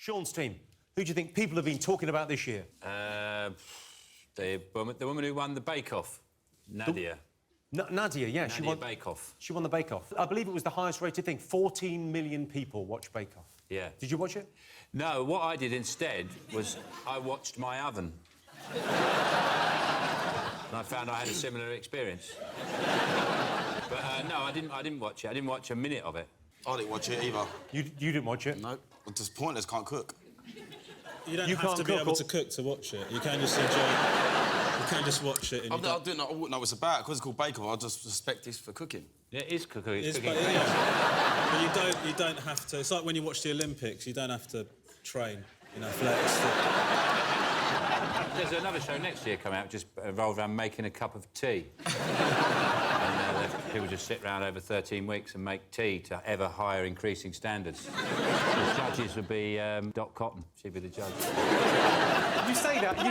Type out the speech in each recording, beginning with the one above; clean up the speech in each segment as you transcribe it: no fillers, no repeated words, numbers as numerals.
Sean's team. Who do you think people have been talking about this year? The woman who won the Bake Off, Nadia. Nadia, yeah. Nadia she won Bake Off. She won the Bake Off. I believe it was the highest rated thing. 14 million people watched Bake Off. Yeah. Did you watch it? No, what I did instead was I watched my oven. And I found I had a similar experience. But no, I didn't watch it. I didn't watch a minute of it. I didn't watch it either. You didn't watch it? No. Well, just pointless, can't cook. You don't have to be able to cook to watch it. You can just enjoy it. You can just watch it. And I wouldn't know what it's about. Because it's called Bake Off, I just suspect it's for cooking. Yeah, it is cooking. It's cooking. But you don't have to. It's like when you watch the Olympics. You don't have to train. You know, flex. There's another show next year coming out, just revolved around making a cup of tea. People just sit around over 13 weeks and make tea to ever higher increasing standards. The judges would be Dot Cotton. She'd be the judge. You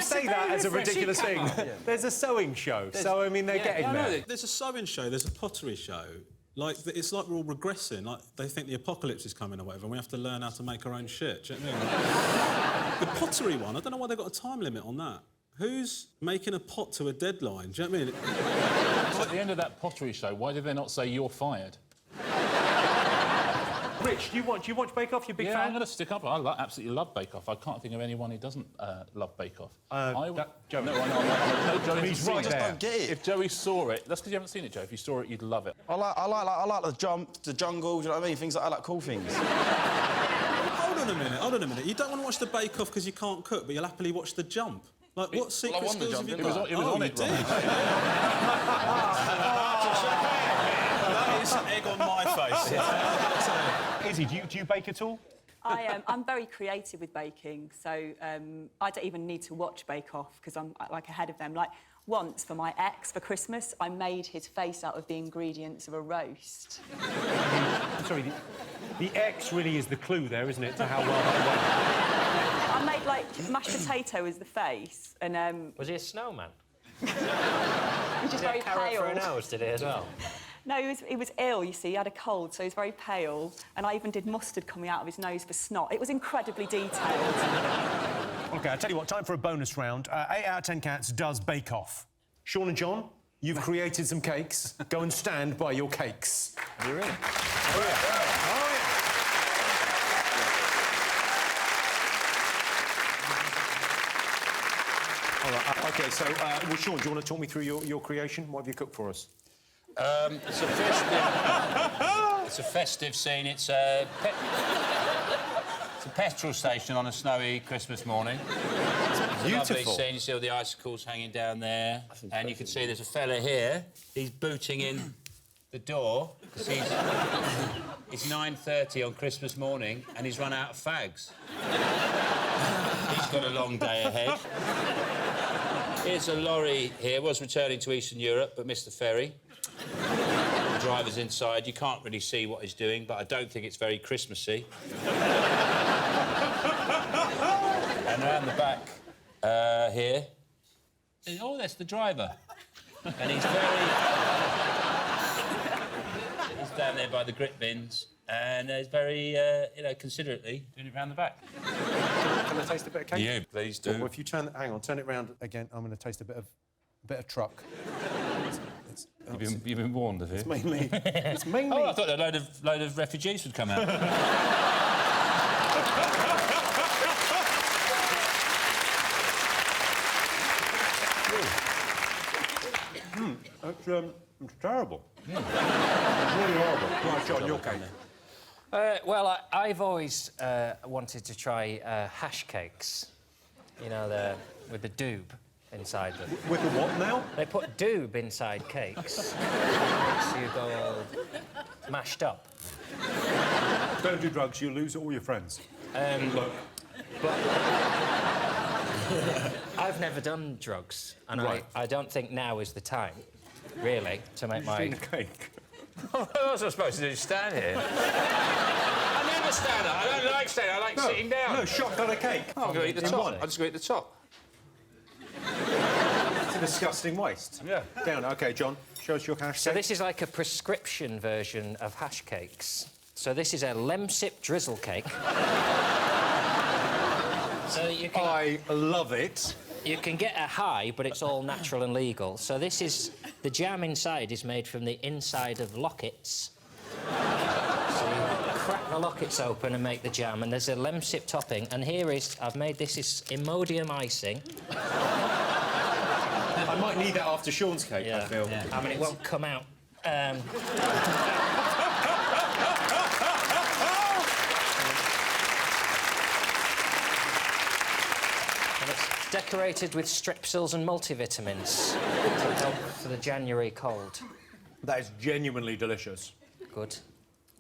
say that as a ridiculous thing. Yeah. There's a sewing show, so, I mean, they're getting there. There's a sewing show, there's a pottery show. Like, it's like we're all regressing. Like, they think the apocalypse is coming or whatever, and we have to learn how to make our own shit. Do you know what I mean? The pottery one, I don't know why they've got a time limit on that. Who's making a pot to a deadline? Do you know what I mean? At the end of that pottery show, why did they not say you're fired? Rich, do you watch Bake Off? You a big fan? I'm going to stick up. I absolutely love Bake Off. I can't think of anyone who doesn't love Bake Off. Joey. No, I know Joey. He's right there. I just don't get it. If Joey saw it, that's because you haven't seen it, Joe. If you saw it, you'd love it. I like the jump, the jungle, do you know what I mean? Things like that, like cool things. Hold on a minute. You don't want to watch the Bake Off because you can't cook, but you'll happily watch the jump. Like, what secret skills have you got? It was on it, right? That is egg on my face. Izzy, do you bake at all? I'm very creative with baking, so I don't even need to watch Bake Off because I'm like ahead of them. Like once for my ex for Christmas, I made his face out of the ingredients of a roast. Sorry, the X really is the clue there, isn't it, to how well that went? I made like mashed potato as the face, and Was he a snowman? he was just very Carrot pale. for a nose, did he as well? No, he was ill, you see, he had a cold, so he was very pale, and I even did mustard coming out of his nose for snot. It was incredibly detailed. OK, I'll tell you what, time for a bonus round. 8 out of 10 Cats does Bake Off. Sean and John, you've created some cakes. Go and stand by your cakes. Are you ready? Oh, yeah. All right, OK, so, well, Sean, do you want to talk me through your creation? What have you cooked for us? It's a festive scene. It's a petrol station on a snowy Christmas morning. It's beautiful. A lovely scene. You see all the icicles hanging down there, and you can see there's a fella here. He's booting in the door because it's 9:30 on Christmas morning, and he's run out of fags. He's got a long day ahead. Here's a lorry here. Was returning to Eastern Europe, but missed the ferry. The driver's inside. You can't really see what he's doing, but I don't think it's very Christmassy. And around the back here... Oh, that's the driver. And he's very... he's down there by the grit bins, and he's very, considerately doing it round the back. Can I taste a bit of cake? Yeah, please do. Well, if you turn it round again, I'm going to taste a bit of truck. You've been warned of it. It's mainly. It's mainly. Oh, I thought a load of refugees would come out. It's terrible. It's really horrible. Right, John, your cake. Well, I've always wanted to try hash cakes. You know, with the doob inside them. With the what now? They put doob inside cakes. So you go all mashed up. Don't do drugs, you'll lose all your friends. Look. But I've never done drugs, and right. I don't think now is the time, really, to make my... Eating a cake. What was I supposed to do? Stand here? I never stand up. I don't like standing. I like sitting down. No, shotgun a cake. Oh, I'm going to eat the top. I'm just going to eat the top. It's a disgusting waste. Yeah. Down. OK, John, show us your hash cake. So this is like a prescription version of hash cakes. So this is a lemsip drizzle cake. So you can, I love it. you can get a high, but it's all natural and legal. So this is... The jam inside is made from the inside of lockets. So you crack the lockets open and make the jam, and there's a lemsip topping. And here is... I've made this is Imodium icing. I might need that after Sean's cake, I feel. Yeah. I mean, it won't come out. And it's decorated with strepsils and multivitamins to help for the January cold. That is genuinely delicious. Good.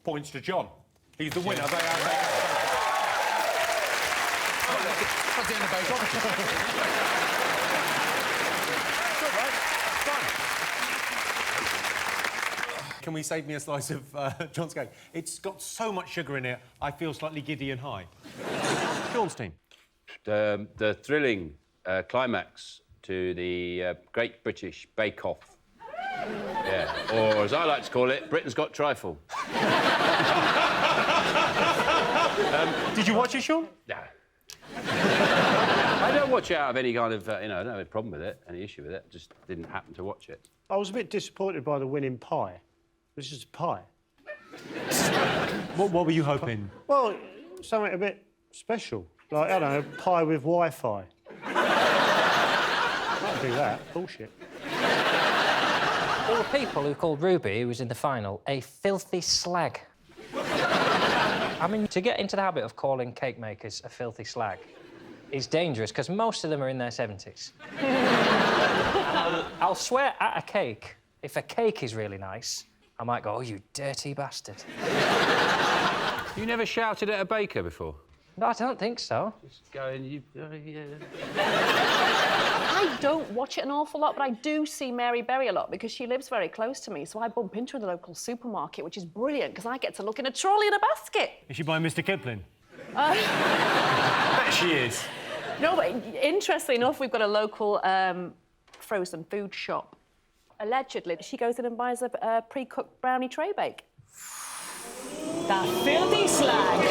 Points to John. He's the winner. That's the end of Bake Off. Can we save me a slice of John's cake? It's got so much sugar in it, I feel slightly giddy and high. Sean's team. The thrilling climax to the Great British Bake Off. Yeah, or as I like to call it, Britain's Got Trifle. Did you watch it, Sean? No. I don't watch it out of any kind of, I don't have a problem with it, any issue with it. Just didn't happen to watch it. I was a bit disappointed by the winning pie. It was just a pie. What were you hoping? Well, something a bit special. Like, I don't know, pie with Wi-Fi. Can't do that. Bullshit. There were people who called Ruby, who was in the final, a filthy slag. I mean, to get into the habit of calling cake makers a filthy slag is dangerous, because most of them are in their 70s. I'll swear at a cake, if a cake is really nice, I might go, oh, you dirty bastard. You never shouted at a baker before? No, I don't think so. Just going, yeah. I don't watch it an awful lot, but I do see Mary Berry a lot because she lives very close to me, so I bump into her in the local supermarket, which is brilliant because I get to look in a trolley in a basket. Is she buying Mr. Kipling? I bet she is. No, but interestingly enough, we've got a local frozen food shop. Allegedly, she goes in and buys a pre-cooked brownie tray bake. That filthy slag.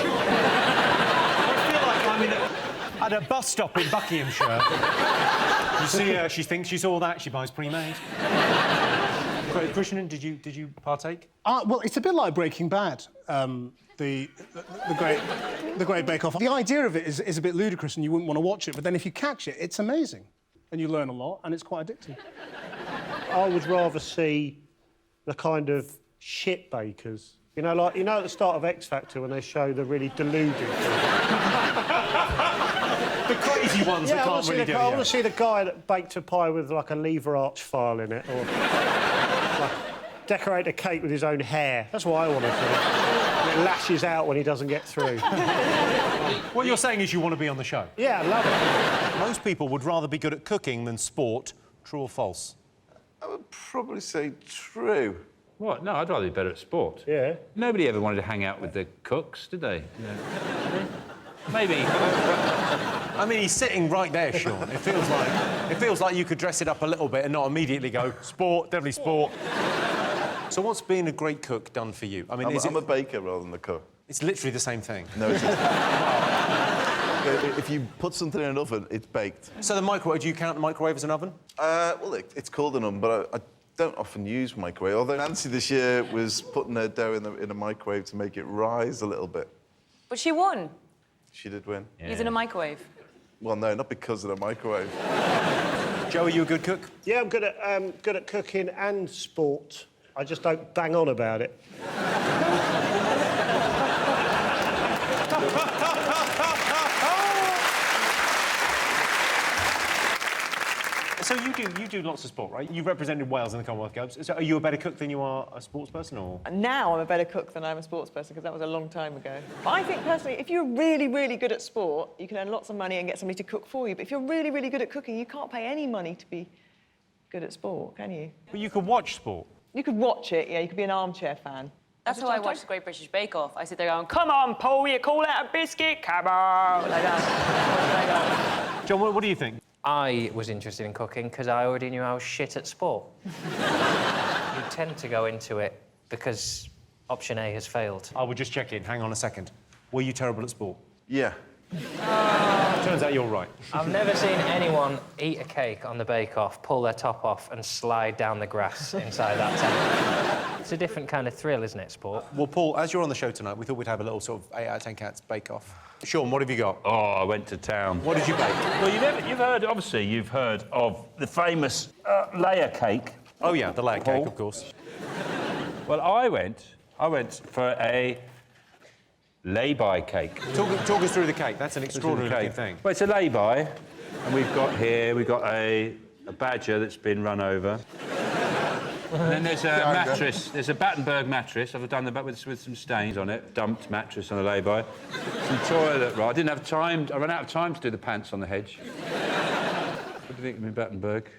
I'm at a bus stop in Buckinghamshire. You see her, she thinks she saw that, she buys pre-made. Christian, did you partake? Well, it's a bit like Breaking Bad, the Great Bake Off. The idea of it is a bit ludicrous and you wouldn't want to watch it, but then if you catch it, it's amazing. And you learn a lot, and it's quite addictive. I would rather see the kind of shit bakers. You know, like, at the start of X Factor when they show the really deluded The crazy ones that can't really do it. I want to see the guy that baked a pie with, like, a lever arch file in it, or like, decorate a cake with his own hair. That's what I want to see. And it lashes out when he doesn't get through. What you're saying is you want to be on the show? Yeah, I love it. Most people would rather be good at cooking than sport. True or false? I would probably say true. What? No, I'd rather be better at sport. Yeah. Nobody ever wanted to hang out with the cooks, did they? No. Maybe. I mean, he's sitting right there, Sean. It feels like you could dress it up a little bit and not immediately go, sport, definitely sport. So what's being a great cook done for you? I mean, I'm a baker rather than a cook. It's literally the same thing. No, it's just... If you put something in an oven, it's baked. So the microwave, do you count the microwave as an oven? Well, it's called an oven, but I don't often use microwave. Although Nancy this year was putting her dough in a microwave to make it rise a little bit. But she won. She did win. Yeah. Using a microwave. Well, no, not because of the microwave. Joe, are you a good cook? Yeah, I'm good at cooking and sport. I just don't bang on about it. So you do lots of sport, right? You represented Wales in the Commonwealth Games. So are you a better cook than you are a sports person, or...? Now I'm a better cook than I'm a sports person, because that was a long time ago. But I think, personally, if you're really, really good at sport, you can earn lots of money and get somebody to cook for you. But if you're really, really good at cooking, you can't pay any money to be good at sport, can you? But you could watch sport. You could watch it, yeah. You could be an armchair fan. That's how I watch the Great British Bake Off. I sit there going, come on, Paul, you call that a biscuit? Come on! Like that. John, what do you think? I was interested in cooking because I already knew I was shit at sport. You tend to go into it because option A has failed. I will just check in. Hang on a second. Were you terrible at sport? Yeah. Oh, Turns out you're right. I've never seen anyone eat a cake on the bake-off, pull their top off and slide down the grass inside that tent. It's a different kind of thrill, isn't it, sport? Well, Paul, as you're on the show tonight, we thought we'd have a little sort of 8 out of 10 cats bake-off. Sean, what have you got? Oh, I went to town. What did you bake? Well, you've heard of the famous layer cake. Oh, yeah, the layer cake, of course. Well, I went for a lay-by cake. Talk us through the cake. That's an extraordinary looking thing. Well, it's a lay-by, and we've got a badger that's been run over. And then there's a mattress. There's a Battenberg mattress. I've done the back with some stains on it. Dumped mattress on a lay-by. Some toilet roll. I didn't have time. I ran out of time to do the pants on the hedge. What do you think of me, Battenberg?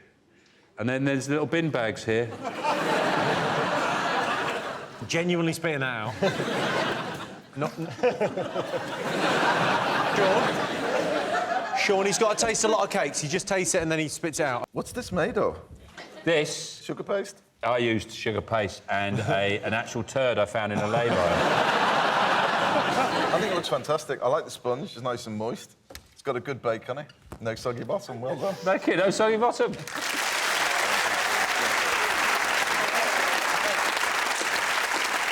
And then there's little bin bags here. Genuinely spitting that out. Sean, he's got to taste a lot of cakes. He just tastes it and then he spits it out. What's this made of? This... Sugar paste? I used sugar paste and an actual turd I found in a lay-by. I think it looks fantastic. I like the sponge. It's nice and moist. It's got a good bake on it. No soggy bottom. Well done. Thank you. No soggy bottom.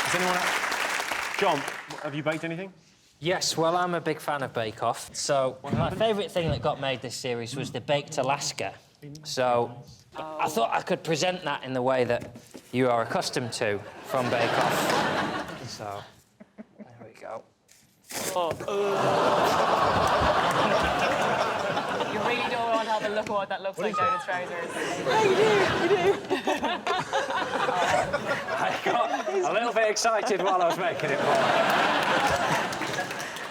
Does anyone John, have you baked anything? Yes, well, I'm a big fan of Bake Off. So my favourite thing that got made this series was the Baked Alaska. So I thought I could present that in the way that you are accustomed to from Bake Off. So there we go. You really don't want to have a look at what that looks like down his trousers. Yeah, you do. I got a little bit excited while I was making it, Paul.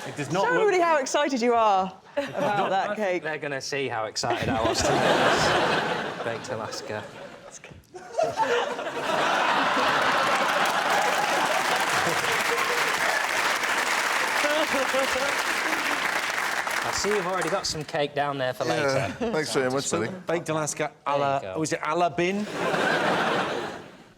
It does not Show look... everybody how excited you are about that cake. They're going to see how excited I was to make this Baked Alaska. I see you've already got some cake down there for later. Thanks very much, Billy. Baked Alaska a la... Was it a la bin?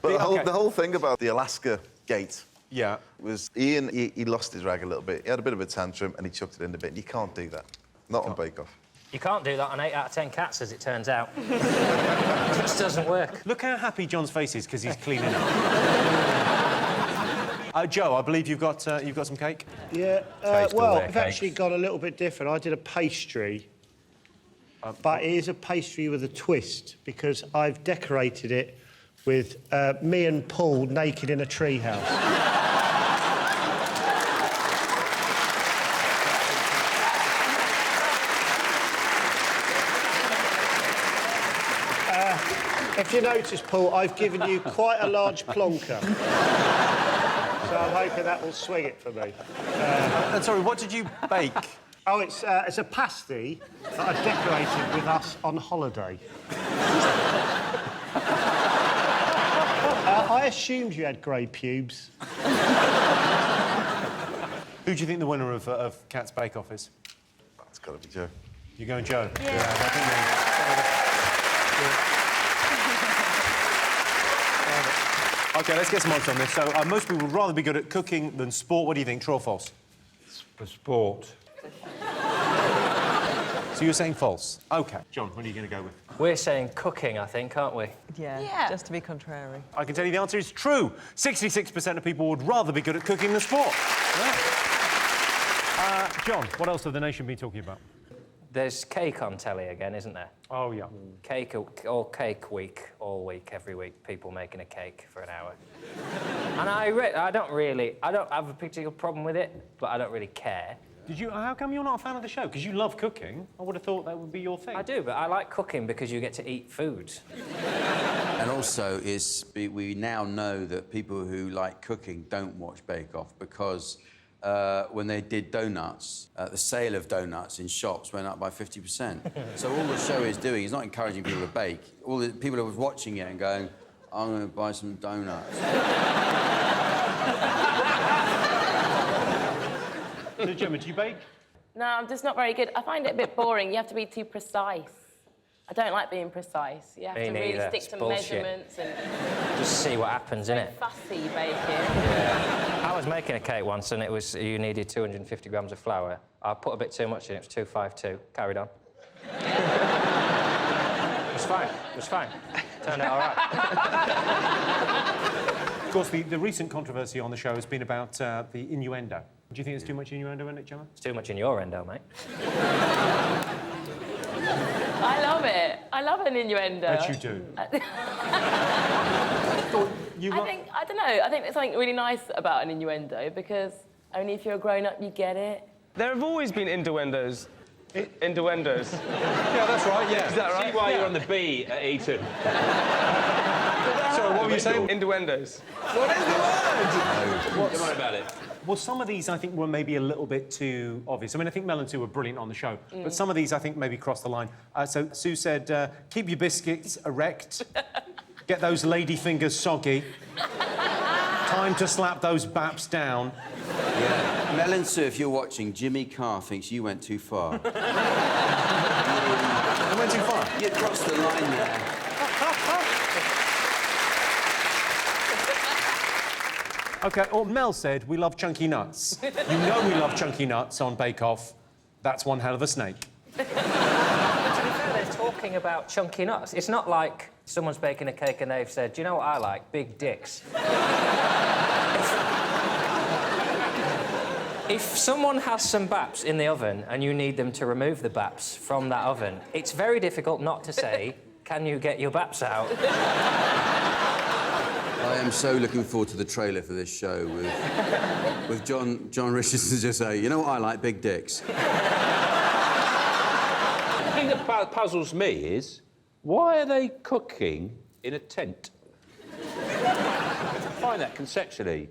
But the whole thing about the Alaska gate Yeah. was Ian, he lost his rag a little bit. He had a bit of a tantrum and he chucked it in a bit. You can't do that. Not on Bake Off. You can't do that on 8 out of 10 cats, as it turns out. It just doesn't work. Look how happy John's face is because he's cleaning up. Joe, I believe you've got some cake? Yeah, well, I've actually got a little bit different. I did a pastry, but it is a pastry with a twist because I've decorated it with me and Paul naked in a treehouse. If you notice, Paul, I've given you quite a large plonker. So I'm hoping that will swing it for me. And sorry, what did you bake? Oh, it's a pasty that I decorated with us on holiday. I assumed you had grey pubes. Who do you think the winner of Cat's Bake Off is? That's got to be Joe. You're going Joe? Yeah. I think OK, let's get some odds on this. So, most people would rather be good at cooking than sport. What do you think, true or false? For sport. So you're saying false? OK. John, what are you going to go with? We're saying cooking, I think, aren't we? Yeah, just to be contrary. I can tell you the answer is true. 66% of people would rather be good at cooking than sport. Yeah. John, what else have the nation been talking about? There's cake on telly again, isn't there? Oh, yeah. Cake week, all week, every week, people making a cake for an hour. And I don't have a particular problem with it, but I don't really care. How come you're not a fan of the show? Because you love cooking. I would have thought that would be your thing. I do, but I like cooking because you get to eat food. And also, we now know that people who like cooking don't watch Bake Off because when they did donuts, the sale of donuts in shops went up by 50%. So all the show is doing is not encouraging people to bake. All the people are watching it and going, I'm going to buy some donuts. So, Gemma, do you bake? No, I'm just not very good. I find it a bit boring. You have to be too precise. I don't like being precise. You have Me to really neither. stick It's to bullshit. measurements and... Just see what happens, innit? Fussy baking. Yeah. I was making a cake once and you needed 250 grams of flour. I put a bit too much in, it was 252. Carried on. It was fine. It was fine. Turned out all right. Of course, the recent controversy on the show has been about the innuendo. Do you think there's too much innuendo in it, Gemma? It's too much in your endo, mate. I love it. I love an innuendo. Bet you do. I don't know. I think there's something really nice about an innuendo because only if you're a grown-up you get it. There have always been innuendos. Innuendos. Yeah, that's right, yeah. Is that right? See why you're on the B at Eton. Sorry, what were you saying? Innuendos. What is the word? Come on about it. Well, some of these, I think, were maybe a little bit too obvious. I mean, I think Mel and Sue were brilliant on the show, but some of these, I think, maybe crossed the line. So Sue said, keep your biscuits erect, get those lady fingers soggy, time to slap those baps down. Yeah. Mel and Sue, if you're watching, Jimmy Carr thinks you went too far. I went too far? You crossed the line there. OK, or Mel said, we love chunky nuts. You know we love chunky nuts on Bake Off. That's one hell of a snake. To be fair, they're talking about chunky nuts. It's not like someone's baking a cake and they've said, do you know what I like? Big dicks. If someone has some baps in the oven and you need them to remove the baps from that oven, it's very difficult not to say, can you get your baps out? I am so looking forward to the trailer for this show with John Richardson just say, you know what I like? Big dicks. The thing that puzzles me is, why are they cooking in a tent? I find that conceptually.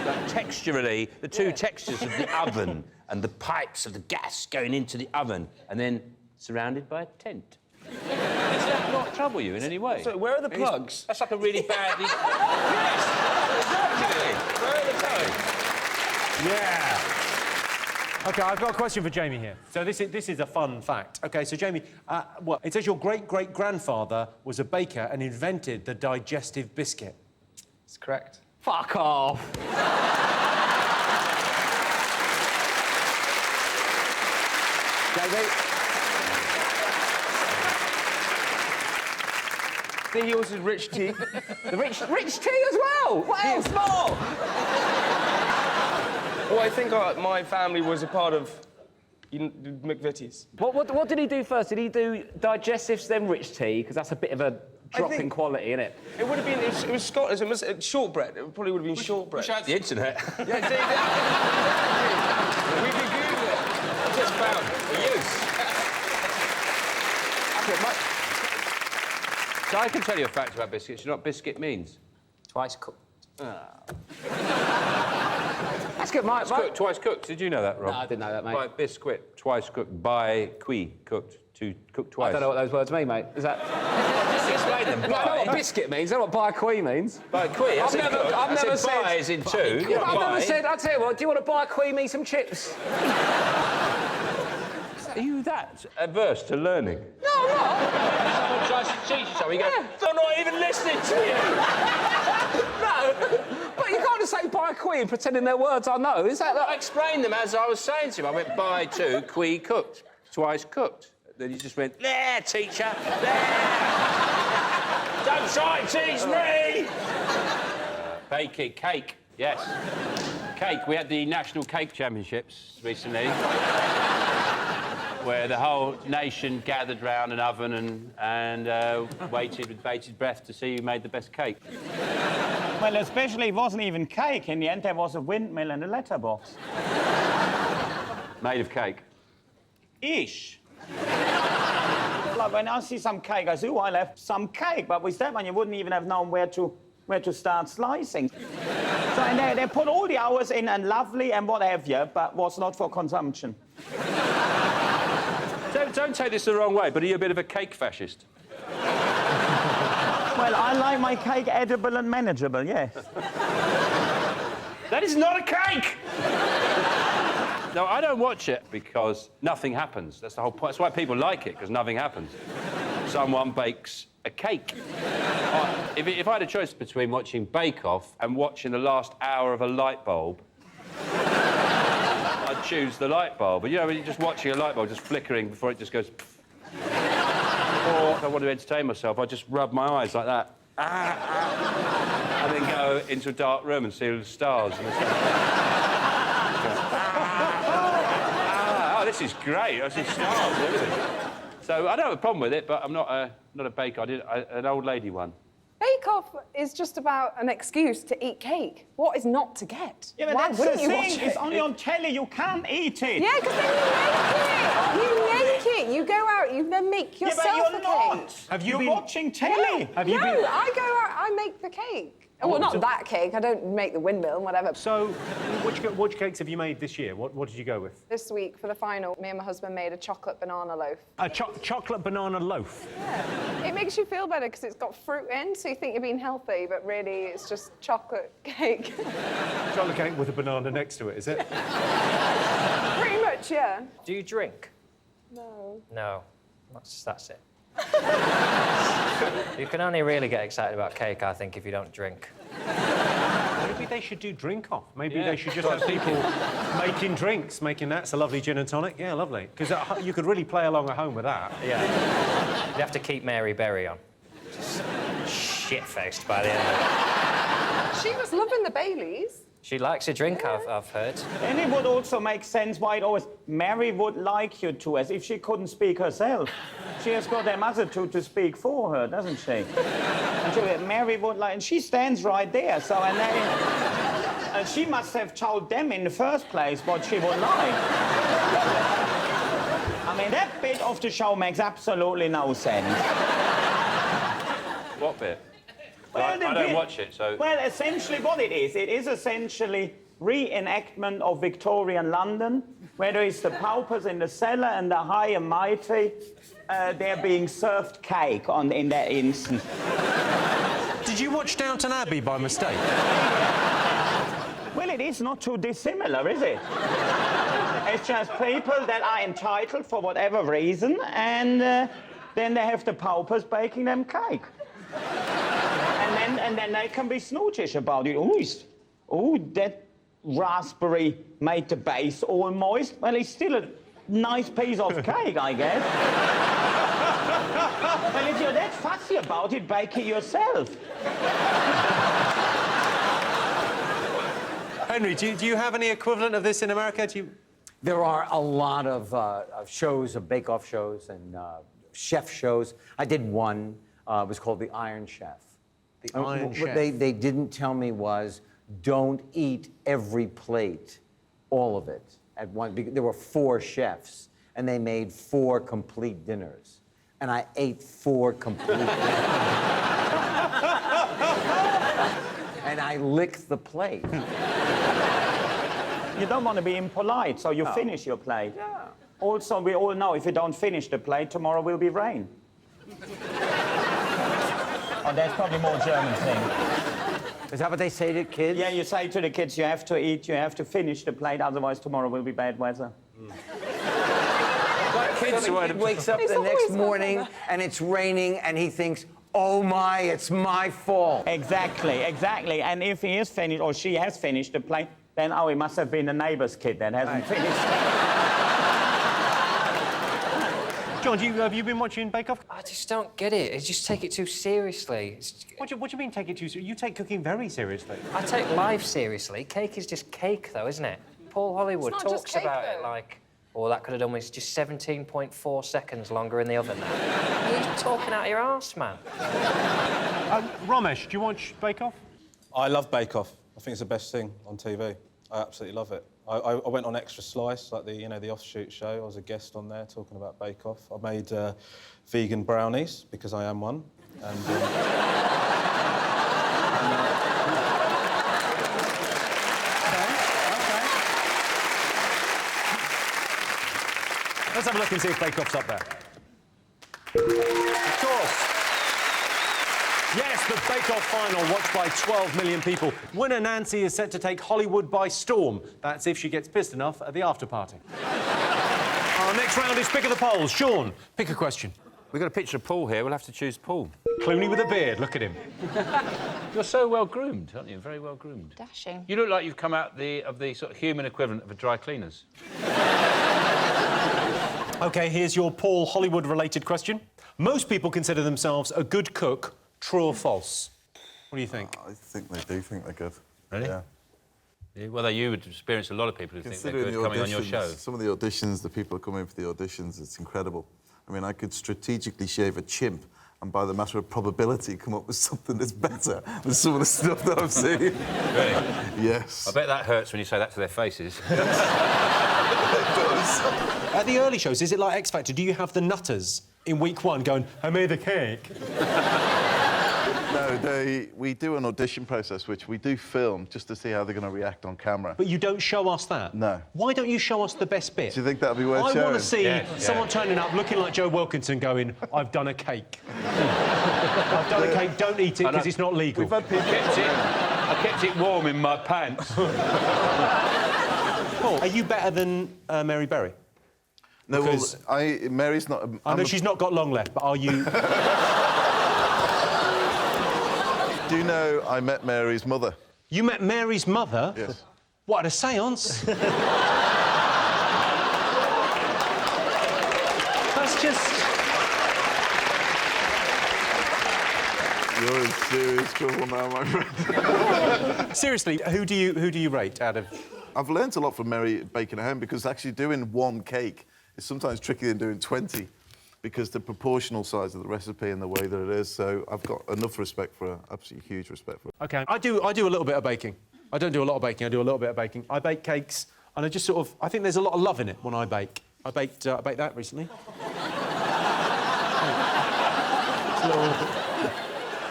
Like, texturally, the two textures of the oven and the pipes of the gas going into the oven and then surrounded by a tent. Does that not trouble you in any way? So where are the plugs? That's like a really bad... Yes! Exactly! Where are the plugs? Yeah. OK, I've got a question for Jamie here. So this is a fun fact. OK, so Jamie, it says your great-great-grandfather was a baker and invented the digestive biscuit. That's correct. Fuck off. Jamie? Then he also rich tea. The rich tea as well. What else more? Well, I think my family was a part of McVitie's. What did he do first? Did he do digestives then rich tea? Because that's a bit of a drop in quality, isn't it? It would have been. It was Scottish. It was shortbread. It probably would have been shortbread. Wish I had the internet. Yeah, exactly. We could Google it. I just found a use. So I can tell you a fact about biscuits. You know what biscuit means? Twice cooked. That's good, mate. Twice cooked. Did you know that, Rob? No, I didn't know that, mate. By biscuit, twice cooked. By cooked, to cook twice. I don't know what those words mean, mate. Is that... Just explain them. I know what biscuit means. I know what by quee means. By quee? I've never said... By as in two. Yeah, I've never said... I'll tell you what, do you want to buy quee me some chips? Are you that averse to learning? No, I'm not. Someone tries to teach you something, you go, they're not even listening to you! No, but you can't just say by quee and pretending they're words I know. Is that... I explained them as I was saying to him. I went by two, quee cooked, twice cooked. Then you just went, there, teacher, there! Don't try and teach me! Baking, cake, yes. Cake, we had the National Cake Championships recently. Where the whole nation gathered round an oven and waited with bated breath to see who made the best cake. Well, especially it wasn't even cake. In the end, there was a windmill and a letterbox. Made of cake. Ish. Like when I see some cake, I say, oh, I left some cake. But with that one, you wouldn't even have known where to start slicing. So and they put all the hours in and lovely and what have you, but was not for consumption. Don't take this the wrong way, but are you a bit of a cake fascist? Well, I like my cake edible and manageable, yes. That is not a cake! No, I don't watch it because nothing happens. That's the whole point. That's why people like it, because nothing happens. someone bakes a cake. If I had a choice between watching Bake Off and watching the last hour of a light bulb, I'd choose the light bulb. But, you know, when you're just watching a light bulb just flickering before it just goes... Or if I want to entertain myself, I just rub my eyes like that. And then go into a dark room and see all the stars. Oh, this is great. I see stars and everything. So I don't have a problem with it, but I'm not a baker. I did an old lady one. Bake Off is just about an excuse to eat cake. What is not to get? Yeah, but Why that's the wouldn't you thing. watch it? It's only on telly. You can't eat it. Yeah, because then you make it. You go out, you then make yourself yeah, but you're a not. cake. Have you You're been watching telly. Have you no, been... I go out, I make the cake. Well, not that cake. I don't make the windmill and whatever. So, which cakes have you made this year? What did you go with? This week, for the final, me and my husband made a chocolate banana loaf. A chocolate banana loaf? Yeah. It makes you feel better because it's got fruit in, so you think you're being healthy, but really it's just chocolate cake. Chocolate cake with a banana next to it, is it? Pretty much, yeah. Do you drink? No. No. That's it. You can only really get excited about cake, I think, if you don't drink. Maybe they should do drink off. Maybe they should just have people making drinks, that's a lovely gin and tonic. Yeah, lovely. Because you could really play along at home with that. Yeah. You'd have to keep Mary Berry on. Just shit-faced by the end of it. She was loving the Baileys. She likes a drink, I've heard. And it would also make sense why it always... Mary would like you to, as if she couldn't speak herself. She has got her mother to speak for her, doesn't she? And Mary would like... And she stands right there, so... And she must have told them in the first place what she would like. I mean, that bit of the show makes absolutely no sense. What bit? Well, I don't watch it, so... Well, essentially what it is essentially reenactment of Victorian London, where there is the paupers in the cellar and the high and mighty, they're being served cake in that instance. Did you watch Downton Abbey by mistake? Well, it is not too dissimilar, is it? It's just people that are entitled for whatever reason, and then they have the paupers baking them cake. And then they can be snootish about it. Oh, that raspberry made the base all moist. Well, it's still a nice piece of cake, I guess. Well, if you're that fussy about it, bake it yourself. Henry, do you have any equivalent of this in America? There are a lot of shows, of bake-off shows and chef shows. I did one. It was called The Iron Chef. Iron Chef. What they didn't tell me was, don't eat every plate, all of it, at one. There were 4 chefs, and they made 4 complete dinners. And I ate 4 complete dinners. And I licked the plate. You don't want to be impolite, so you finish your plate. Yeah. Also, we all know if you don't finish the plate, tomorrow will be rain. Oh, that's probably more German thing. Is that what they say to kids? Yeah, you say to the kids, you have to eat, you have to finish the plate, otherwise tomorrow will be bad weather. Like kids who wakes up the next morning and it's raining and he thinks, oh my, it's my fault. Exactly. And if he is finished, or she has finished the plate, then, oh, it must have been the neighbour's kid that hasn't finished. John, have you been watching Bake Off? I just don't get it. I just take it too seriously. What do you mean take it too seriously? You take cooking very seriously. I take life seriously. Cake is just cake, though, isn't it? Paul Hollywood It's not just talks cake, about it though. like, oh, that could have done with just 17.4 seconds longer in the oven now. You're talking out of your arse, man. Ramesh, do you watch Bake Off? I love Bake Off. I think it's the best thing on TV. I absolutely love it. I went on Extra Slice, like the offshoot show. I was a guest on there talking about Bake Off. I made vegan brownies because I am one. And, Let's have a look and see if Bake Off's up there. Of course. Yes, the Bake Off final, watched by 12 million people. Winner Nancy is set to take Hollywood by storm. That's if she gets pissed enough at the after party. Our next round is Pick of the Polls. Sean, pick a question. We've got a picture of Paul here. We'll have to choose Paul. Clooney with a beard, look at him. You're so well groomed, aren't you? Very well groomed. Dashing. You look like you've come out of the sort of human equivalent of a dry cleaners. OK, here's your Paul Hollywood-related question. Most people consider themselves a good cook, true or false? What do you think? I think they do think they're good. Really? Yeah. Yeah, well, you would experience a lot of people who think they're good coming on your show. Some of the auditions, the people who come in for the auditions, it's incredible. I mean, I could strategically shave a chimp and by the matter of probability come up with something that's better than some of the stuff that I've seen. Really? Yes. I bet that hurts when you say that to their faces. It does. At the early shows, is it like X Factor? Do you have the nutters in week 1 going, I made the cake? No, we do an audition process, which we do film just to see how they're going to react on camera. But you don't show us that? No. Why don't you show us the best bit? Do you think that'd be worth showing? I want to see someone turning up looking like Joe Wilkinson going, I've done a cake. I've done a cake, don't eat it because it's not legal. We've had people... I kept it warm in my pants. Paul, are you better than Mary Berry? No, because Mary's not... I know she's not got long left, but are you... Do you know I met Mary's mother? You met Mary's mother? Yes. What, at a séance? That's just... You're in serious trouble now, my friend. Seriously, who do you rate out of... I've learnt a lot from Mary baking at home because actually doing one cake is sometimes trickier than doing 20 because the proportional size of the recipe and the way that it is. So I've got enough respect for her, absolutely huge respect for her. OK, I do a little bit of baking. I don't do a lot of baking, I do a little bit of baking. I bake cakes, and I just sort of... I think there's a lot of love in it when I bake. I baked that recently.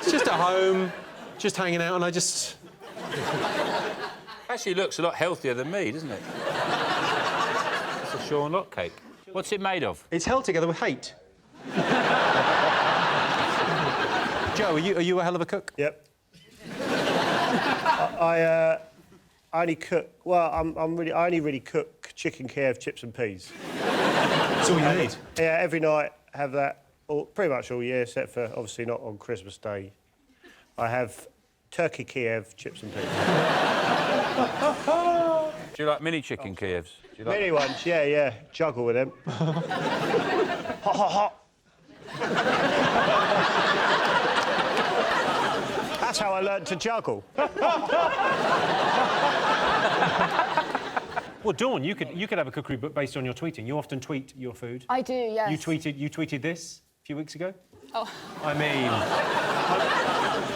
It's just at home, just hanging out, and I just... Actually looks a lot healthier than me, doesn't it? It's a Sean Locke cake. What's it made of? It's held together with hate. Joe, are you a hell of a cook? Yep. I only cook... Well, I only really cook chicken Kiev, chips and peas. That's all you need? Yeah, every night have that, pretty much all year, except for, obviously, not on Christmas Day. I have turkey Kiev, chips and peas. Do you like mini chicken Kievs? Do you like Mini ones, yeah. Juggle with them. Hot, hot, hot. That's how I learnt to juggle. Well, Dawn, you could have a cookery book based on your tweeting. You often tweet your food. I do, yes. You tweeted this a few weeks ago. Oh. I mean...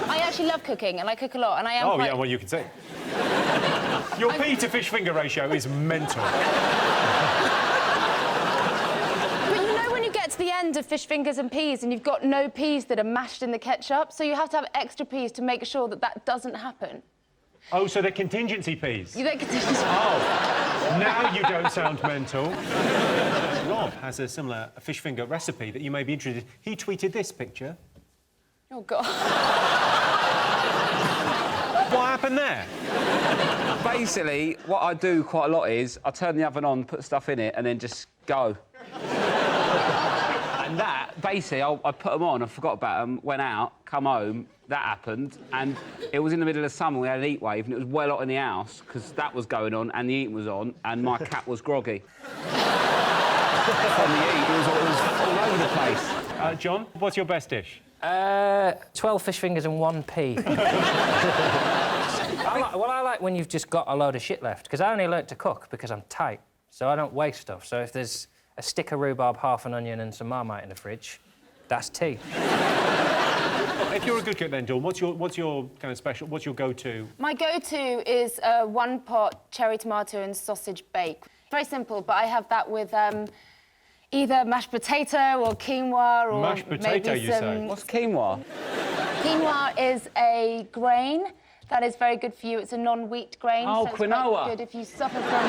I actually love cooking, and I cook a lot, and I am yeah, well, you can say. Your pea to fish finger ratio is mental. But you know when you get to the end of fish fingers and peas and you've got no peas that are mashed in the ketchup, so you have to have extra peas to make sure that that doesn't happen. Oh, so they're contingency peas? You get contingency. Oh, now you don't sound mental. Rob has a similar fish finger recipe that you may be interested in. He tweeted this picture. Oh, God. What happened there? Basically, what I do quite a lot is I turn the oven on, put stuff in it, and then just go. And that, basically, I put them on, I forgot about them, went out, come home, that happened, and it was in the middle of summer, we had an heat wave, and it was well hot in the house, because that was going on, and the heat was on, and my cat was groggy. From the heat, it was all over the place. John, what's your best dish? 12 fish fingers and 1 pea. I like when you've just got a load of shit left, because I only learnt to cook because I'm tight, so I don't waste stuff. So if there's a stick of rhubarb, half an onion and some Marmite in the fridge, that's tea. If you're a good cook then, Dawn, what's your kind of special, what's your go-to? My go-to is a one-pot cherry tomato and sausage bake. Very simple, but I have that with either mashed potato or quinoa or mashed potato, maybe you say? What's quinoa? Quinoa is a grain that is very good for you. It's a non-wheat grain. Oh, so it's quinoa. quite good if you suffer from...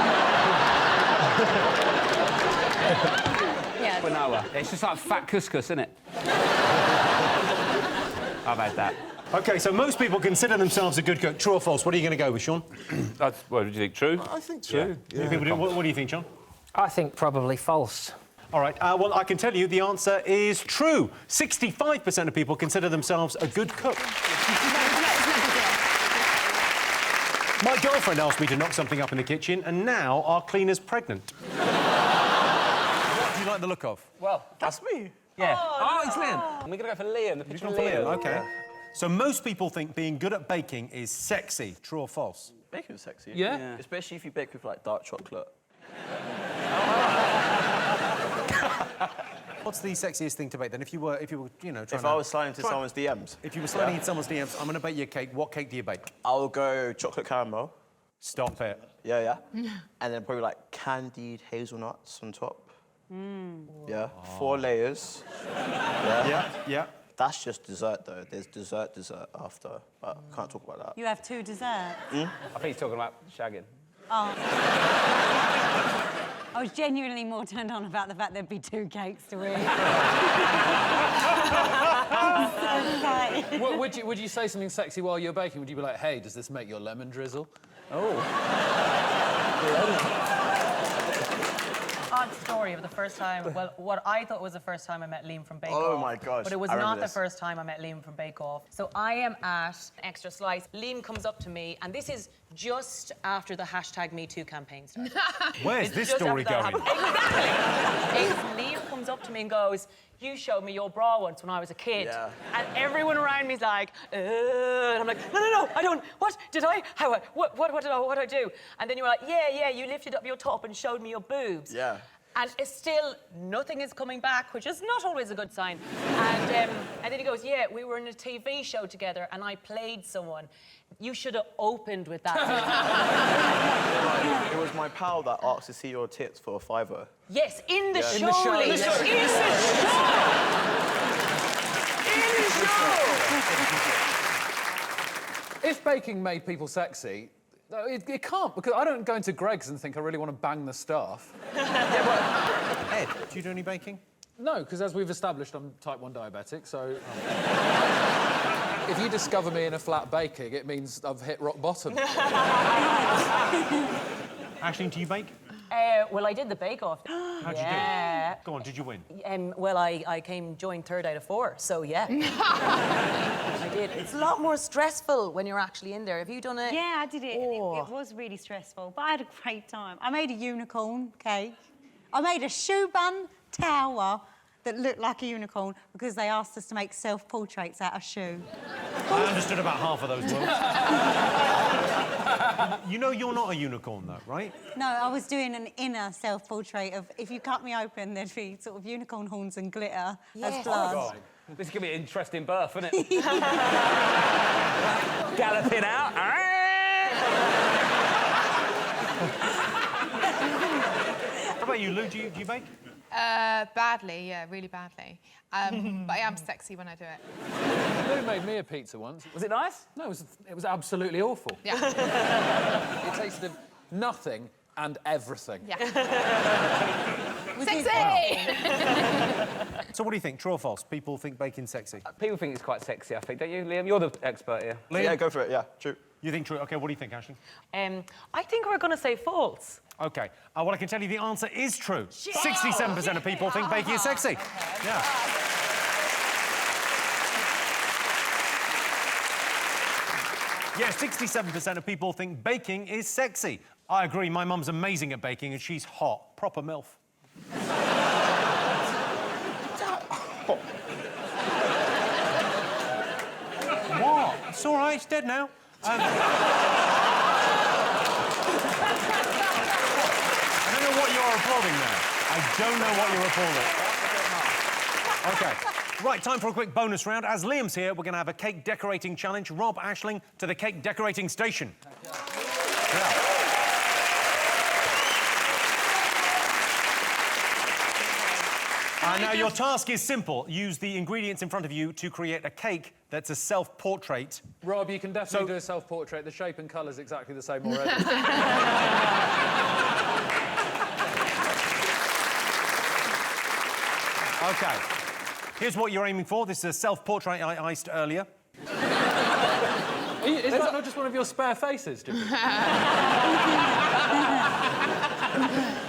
Yes. Quinoa. It's just like fat couscous, isn't it? I've had that. OK, so most people consider themselves a good cook. True or false? What are you going to go with, Sean? What do you think, true? I think true. Yeah. What do you think, John? I think probably false. All right, well, I can tell you the answer is true. 65% of people consider themselves a good cook. My girlfriend asked me to knock something up in the kitchen, and now our cleaner's pregnant. What do you like the look of? Well, that's me. Yeah. Oh, it's Liam. We're going to go for Liam, the picture of Liam. OK. So most people think being good at baking is sexy. True or false? Bacon's sexy. Yeah? Especially if you bake with, like, dark chocolate. What's the sexiest thing to bake then? If you were, you know, trying If I was sliding into someone's DMs. If you were sliding into someone's DMs, I'm going to bake you a cake. What cake do you bake? I'll go chocolate caramel. Stop it. Yeah. And then probably like candied hazelnuts on top. Yeah. 4 layers. Yeah. That's just dessert though. There's dessert after, but can't talk about that. You have 2 desserts? I think he's talking about shagging. Oh. I was genuinely more turned on about the fact there'd be 2 cakes to eat. I'm so excited. Would you say something sexy while you're baking? Would you be like, hey, does this make your lemon drizzle? Oh. Odd story of the first time, well, what I thought was the first time I met Liam from Bake Off. Oh my gosh, But it was I not remember the this. first time I met Liam from Bake Off. So I am at Extra Slice. Liam comes up to me, and this is just after the #MeToo campaign started. Where's It's this just story after that going? happened. Exactly. Liam comes up to me and goes, you showed me your bra once when I was a kid. Yeah. And everyone around me's like, and I'm like, no, I don't. What did I? How? What did I do? And then you were like, yeah, you lifted up your top and showed me your boobs. Yeah. And it's still, nothing is coming back, which is not always a good sign. And then he goes, yeah, we were in a TV show together and I played someone. You should have opened with that. It was my pal that asked to see your tits for a $5. Yes, in the show, In the show. Liam. In the show. If baking made people sexy, it can't, because I don't go into Greg's and think I really want to bang the staff. Ed, do you do any baking? No, because as we've established, I'm type 1 diabetic, so... if you discover me in a flat baking, it means I've hit rock bottom. Aisling, do you bake? Well, I did the Bake Off. How'd you do? Go on, did you win? Well, I joined 3rd out of 4, so yeah. I did. It's a lot more stressful when you're actually in there. Have you done it? Yeah, I did it. And it was really stressful, but I had a great time. I made a unicorn cake. I made a shoe bun tower that looked like a unicorn because they asked us to make self-portraits out of shoe. I understood about half of those words. You know you're not a unicorn, though, right? No, I was doing an inner self-portrait of if you cut me open, there'd be sort of unicorn horns and glitter as blood. Oh, this is going to be an interesting birth, isn't it? Galloping out. How about you, Lou? Do you bake? Badly, yeah, really badly. But I am sexy when I do it. Lou made me a pizza once. Was it nice? No, it was absolutely awful. Yeah. It tasted of nothing and everything. Yeah. Sexy! So what do you think, true or false? People think baking's sexy? People think it's quite sexy, I think, don't you, Liam? You're the expert here. Liam? Yeah, go for it, yeah, true. You think true? OK, what do you think, Aisling? I think we're going to say false. OK. Well, I can tell you the answer is true. 67% of people think baking is sexy. Yeah. Yeah, 67% of people think baking is sexy. I agree, my mum's amazing at baking and she's hot. Proper MILF. What? It's all right, it's dead now. I don't know what you're applauding there. I don't know what you're applauding. OK. Right, time for a quick bonus round. As Liam's here, we're going to have a cake decorating challenge. Rob, Aisling, to the cake decorating station. Yeah. Now, your task is simple. Use the ingredients in front of you to create a cake that's a self-portrait. Rob, you can definitely do a self-portrait. The shape and colour's exactly the same already. OK. Here's what you're aiming for. This is a self-portrait I iced earlier. Is that not just one of your spare faces, Jimmy?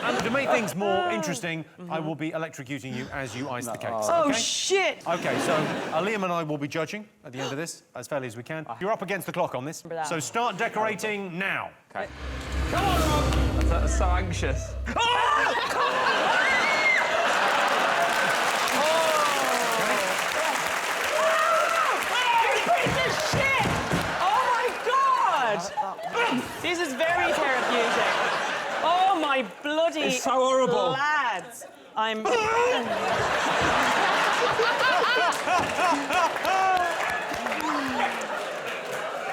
And to make things more interesting, I will be electrocuting you as you ice the cakes. Oh, okay? shit! OK, so Liam and I will be judging at the end of this, as fairly as we can. You're up against the clock on this, so start decorating now. OK. Come on, Rob! That's so anxious. This is very therapeutic. Oh, my bloody It's so horrible. lads. I'm...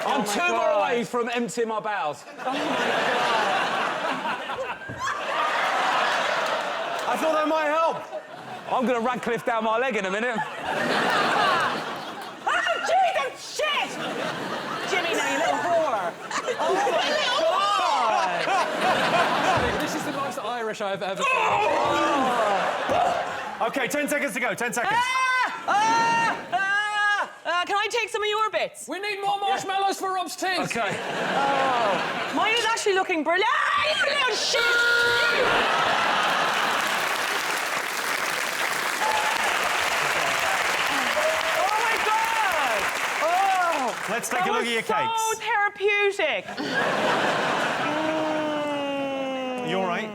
I'm 2 more away from emptying my bowels. Oh, my God. I thought that might help. I'm going to Radcliffe down my leg in a minute. Oh, Jesus, shit! Jimmy, now, you little whore. Oh, my God! This is the most Irish I've ever seen. OK, 10 seconds to go, 10 seconds. Can I take some of your bits? We need more marshmallows for Rob's teeth. OK. Oh, mine is actually looking brilliant. Ah, you little shit! Oh, my God! Oh! Let's take a look at your cakes. So therapeutic. You all right?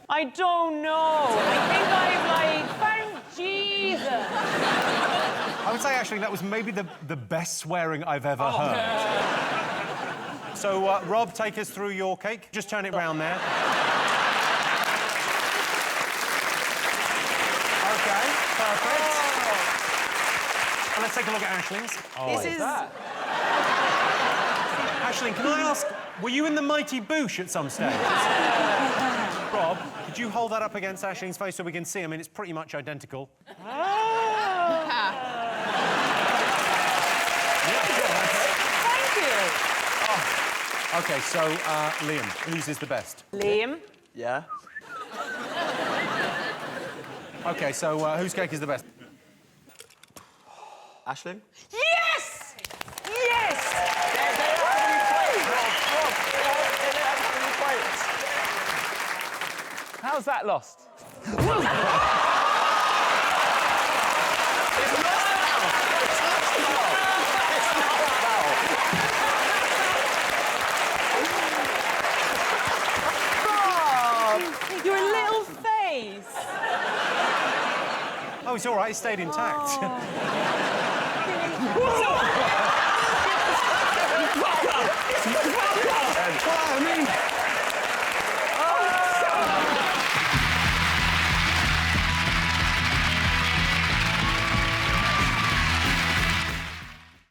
I don't know. I think I'm like, thank Jesus. I would say, actually, that was maybe the best swearing I've ever heard. So, Rob, take us through your cake. Just turn it round there. OK, perfect. And let's take a look at Aisling's. This is... Aisling, can I ask, were you in the Mighty Boosh at some stage? Rob, could you hold that up against Aisling's face so we can see? I mean, it's pretty much identical. Thank you. OK, so, Liam, whose is the best? Liam? Yeah. OK, so whose cake is the best? Aisling? Yes! Yes! How's that lost? Bob, your little face. Oh, it's all right. It stayed intact. Oh.